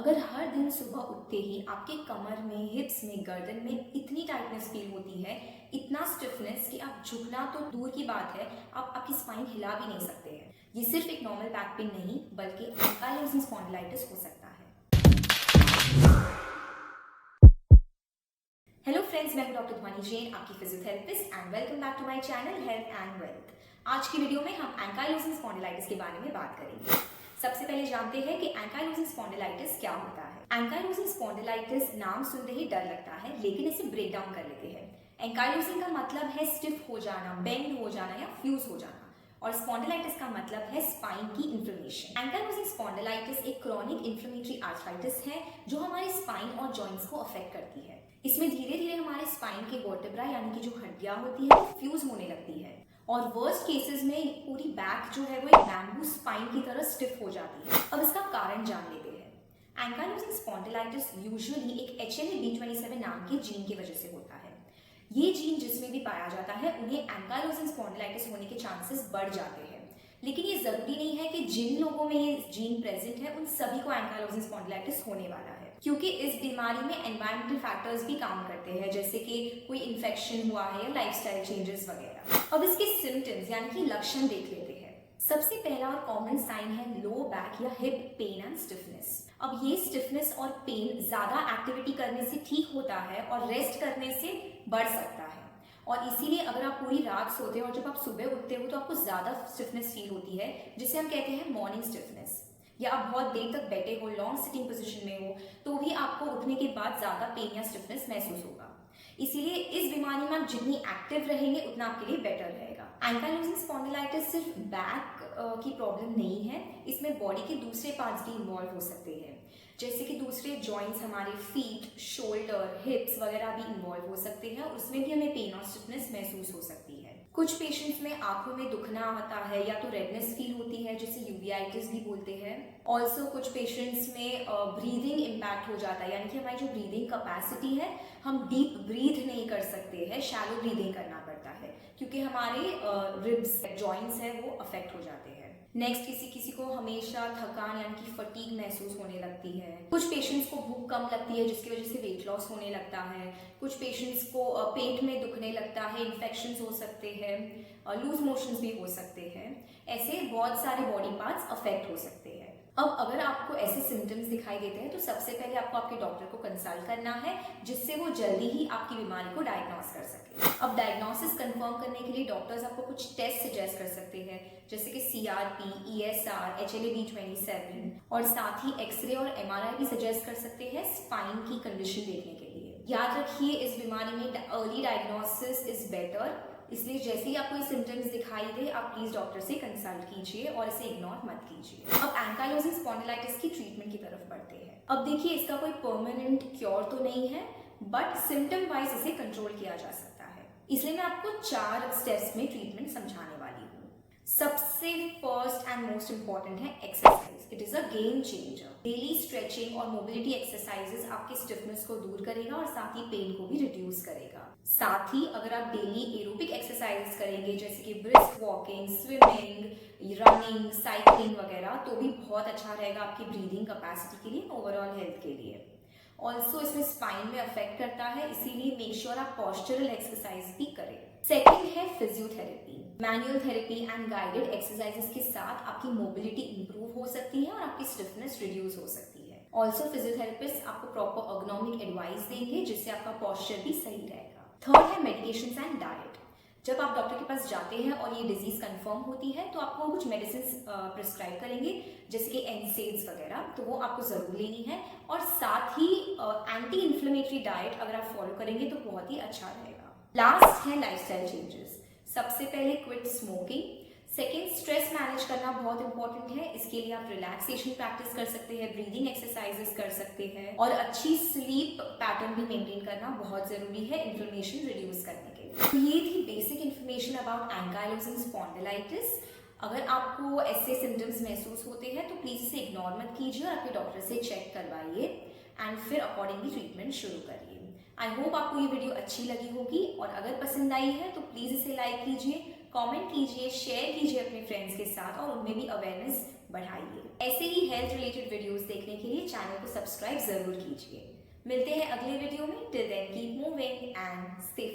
अगर हर दिन सुबह उठते ही आपके कमर में, हिप्स में, गर्दन में इतनी टाइटनेस फील होती है, इतना स्टिफनेस कि आप झुकना तो दूर की बात है, आप आपकी स्पाइन हिला भी नहीं सकते हैं। ये सिर्फ एक नॉर्मल बैक पेन नहीं बल्कि एंकाइलोसिंग स्पॉन्डिलाइटिस हो सकता है। हेलो फ्रेंड्स, मैं हूं डॉक्टर ध्वनि जैन, आपकी physiotherapist and welcome back to my channel health and wealth. आज की वीडियो में हम एंकाइलोसिंग स्पॉन्डिलाइटिस के बारे में बात करेंगे। सबसे पहले जानते हैं कि एंकाइलोसिंग स्पॉन्डिलाइटिस क्या होता है। एंकाइलोसिंग स्पॉन्डिलाइटिस नाम सुनते ही डर लगता है, लेकिन इसे ब्रेक डाउन कर लेते हैं। एंकाइलोसिंग का मतलब है स्टिफ हो जाना, बेंड हो जाना या फ्यूज हो जाना, और स्पॉन्डिलाइटिस का मतलब है स्पाइन की इन्फ्लेमेशन। एंकाइलोसिंग स्पॉन्डिलाइटिस एक क्रॉनिक इन्फ्लेमेटरी आर्थराइटिस है जो हमारे स्पाइन और जॉइंट्स को अफेक्ट करती है। इसमें धीरे धीरे हमारे स्पाइन के वर्टेब्रा यानी कि जो हड्डियां होती है वो फ्यूज होने लगती है, और वर्स्ट केसेस में पूरी बैक जो है वो एक बैम्बू स्पाइन की तरह स्टिफ हो जाती है। अब इसका कारण जान लेते हैं। एंकाइलोसिंग स्पॉन्डिलाइटिस यूजुअली एक HLA-B27 नाम के जीन की वजह से होता है। ये जीन जिसमें भी पाया जाता है उन्हें एंकाइलोसिंग स्पॉन्डिलाइटिस होने के चांसेस बढ़ जाते हैं, लेकिन ये जरूरी नहीं है कि जिन लोगों में ये जीन प्रेजेंट है उन सभी को एंकाइलोसिंग स्पॉन्डिलाइटिस होने वाला है, क्योंकि इस बीमारी में एनवायरमेंटल फैक्टर्स भी काम करते हैं, जैसे कि कोई इन्फेक्शन हुआ है या लाइफस्टाइल चेंजेस वगैरह। अब इसके सिम्टम्स यानी कि लक्षण देख लेते हैं। सबसे पहला और कॉमन साइन है लो बैक या हिप पेन एंड स्टिफनेस। अब ये स्टिफनेस और पेन ज्यादा एक्टिविटी करने से ठीक होता है और रेस्ट करने से बढ़ सकता है, और इसीलिए अगर आप पूरी रात सोते हो और जब आप सुबह उठते हो तो आपको ज्यादा स्टिफनेस फील होती है, जिसे हम कहते हैं मॉर्निंग स्टिफनेस। या आप बहुत देर तक बैठे हो, लॉन्ग सिटिंग पोजीशन में हो, तो भी आपको उठने के बाद ज्यादा पेन या स्टिफनेस महसूस होगा। इसीलिए इस बीमारी में आप जितनी एक्टिव रहेंगे उतना आपके लिए बेटर रहेगा। एंकाइलोसिंग स्पॉन्डिलाइटिस सिर्फ बैक की प्रॉब्लम नहीं है, इसमें बॉडी के दूसरे पार्ट्स भी इन्वॉल्व हो सकते हैं, जैसे कि दूसरे जॉइंट्स, हमारे फीट, शोल्डर, हिप्स वगैरह भी इन्वॉल्व हो सकते हैं, और उसमें भी हमें पेन और स्टिफनेस महसूस हो सकती है। कुछ पेशेंट्स में आंखों में दुखना आता है या तो रेडनेस फील होती है, जिसे यूवियाइटिस भी बोलते हैं। ऑल्सो कुछ पेशेंट्स में ब्रीदिंग इम्पैक्ट हो जाता है, यानी कि हमारी जो ब्रीदिंग कैपेसिटी है, हम डीप ब्रीथ नहीं कर सकते हैं, शैलो ब्रीदिंग करना पड़ता है, क्योंकि हमारे रिब्स, जॉइंट्स है वो अफेक्ट हो जाते हैं। नेक्स्ट, किसी को हमेशा थकान यानी कि फटीग महसूस होने लगती है। कुछ पेशेंट्स को भूख कम लगती है जिसकी वजह से वेट लॉस होने लगता है। कुछ पेशेंट्स को पेट में दुखने लगता है, इन्फेक्शंस हो सकते हैं, लूज मोशंस भी हो सकते हैं। ऐसे बहुत सारे बॉडी पार्ट्स अफेक्ट हो सकते हैं। अब अगर आपको ऐसे सिम्टम्स दिखाई देते हैं तो सबसे पहले आपको आपके डॉक्टर को कंसल्ट करना है, जिससे वो जल्दी ही आपकी बीमारी को डायग्नोस कर सके। अब डायग्नोसिस कंफर्म करने के लिए डॉक्टर्स आपको कुछ टेस्ट सजेस्ट कर सकते हैं, जैसे कि CRP, ESR, HLA-B27, और साथ ही एक्सरे और MRI भी सजेस्ट कर सकते हैं स्पाइन की कंडीशन देखने के लिए। याद रखिए, इस बीमारी में अर्ली डायग्नोसिस इज बेटर, इसलिए जैसे ही आपको ये सिम्टम्स दिखाई दे आप प्लीज डॉक्टर से कंसल्ट कीजिए और इसे इग्नोर मत कीजिए। अब एंकाइलोसिंग स्पॉन्डिलाइटिस की ट्रीटमेंट की तरफ बढ़ते हैं। अब देखिए, इसका कोई परमानेंट क्योर तो नहीं है, बट सिम्टम वाइज इसे कंट्रोल किया जा सकता है। इसलिए मैं आपको 4 स्टेप्स में ट्रीटमेंट समझाने वाली हूँ। सबसे फर्स्ट एंड मोस्ट इंपॉर्टेंट है exercise. It is a game changer. Daily stretching और मोबिलिटी एक्सरसाइजेस आपके स्टिफनेस को दूर करेगा और साथ ही पेन को भी रिड्यूस करेगा। साथ ही अगर आप डेली एरोबिक एक्सरसाइजेस करेंगे, जैसे कि brisk walking, swimming, running, cycling वगैरह, तो भी बहुत अच्छा रहेगा आपकी ब्रीदिंग कैपेसिटी के लिए, ओवरऑल हेल्थ के लिए। ऑल्सो इसमें स्पाइन में अफेक्ट करता है, इसीलिए मेक श्योर आप पॉस्चरल एक्सरसाइज भी करें। सेकंड है physiotherapy. Manual therapy and guided exercises के साथ आपकी मोबिलिटी इंप्रूव हो सकती है और आपकी स्टिफनेस रिड्यूस हो सकती है। ऑल्सो फिजियोथेरेपिस्ट आपको प्रॉपर अर्गोनॉमिक एडवाइस देंगे, जिससे आपका पॉस्चर भी सही रहेगा। थर्ड है मेडिकेशंस एंड डाइट। जब आप डॉक्टर के पास जाते हैं और ये डिजीज कंफर्म होती है तो आपको कुछ मेडिसिन प्रिस्क्राइब करेंगे, जैसे कि NSAIDs वगैरह, तो वो आपको जरूर लेनी है। और साथ ही एंटी इन्फ्लेमेटरी डाइट अगर आप फॉलो करेंगे तो बहुत ही अच्छा रहेगा। लास्ट है लाइफस्टाइल चेंजेस। सबसे पहले quit smoking. Second, stress manage करना बहुत इंपॉर्टेंट है। इसके लिए आप रिलैक्सेशन प्रैक्टिस कर सकते हैं, ब्रीदिंग एक्सरसाइजेस कर सकते हैं, और अच्छी स्लीप पैटर्न भी मेंटेन करना बहुत जरूरी है इन्फ्लेमेशन रिड्यूस करने के लिए। तो ये थी बेसिक इन्फॉर्मेशन अबाउट एंकाइलोसिंग स्पॉन्डिलाइटिस। अगर आपको ऐसे सिम्टम्स महसूस होते हैं तो प्लीज इसे इग्नोर मत कीजिए और आपके डॉक्टर से चेक करवाइए एंड फिर अकॉर्डिंगली ट्रीटमेंट शुरू करिए। आई होप आपको ये वीडियो अच्छी लगी होगी, और अगर पसंद आई है तो प्लीज इसे लाइक कीजिए, कमेंट कीजिए, शेयर कीजिए अपने फ्रेंड्स के साथ, और उनमें भी अवेयरनेस बढ़ाइए। ऐसे ही हेल्थ रिलेटेड वीडियोस देखने के लिए चैनल को सब्सक्राइब जरूर कीजिए। मिलते हैं अगले वीडियो में। Till then keep moving and stay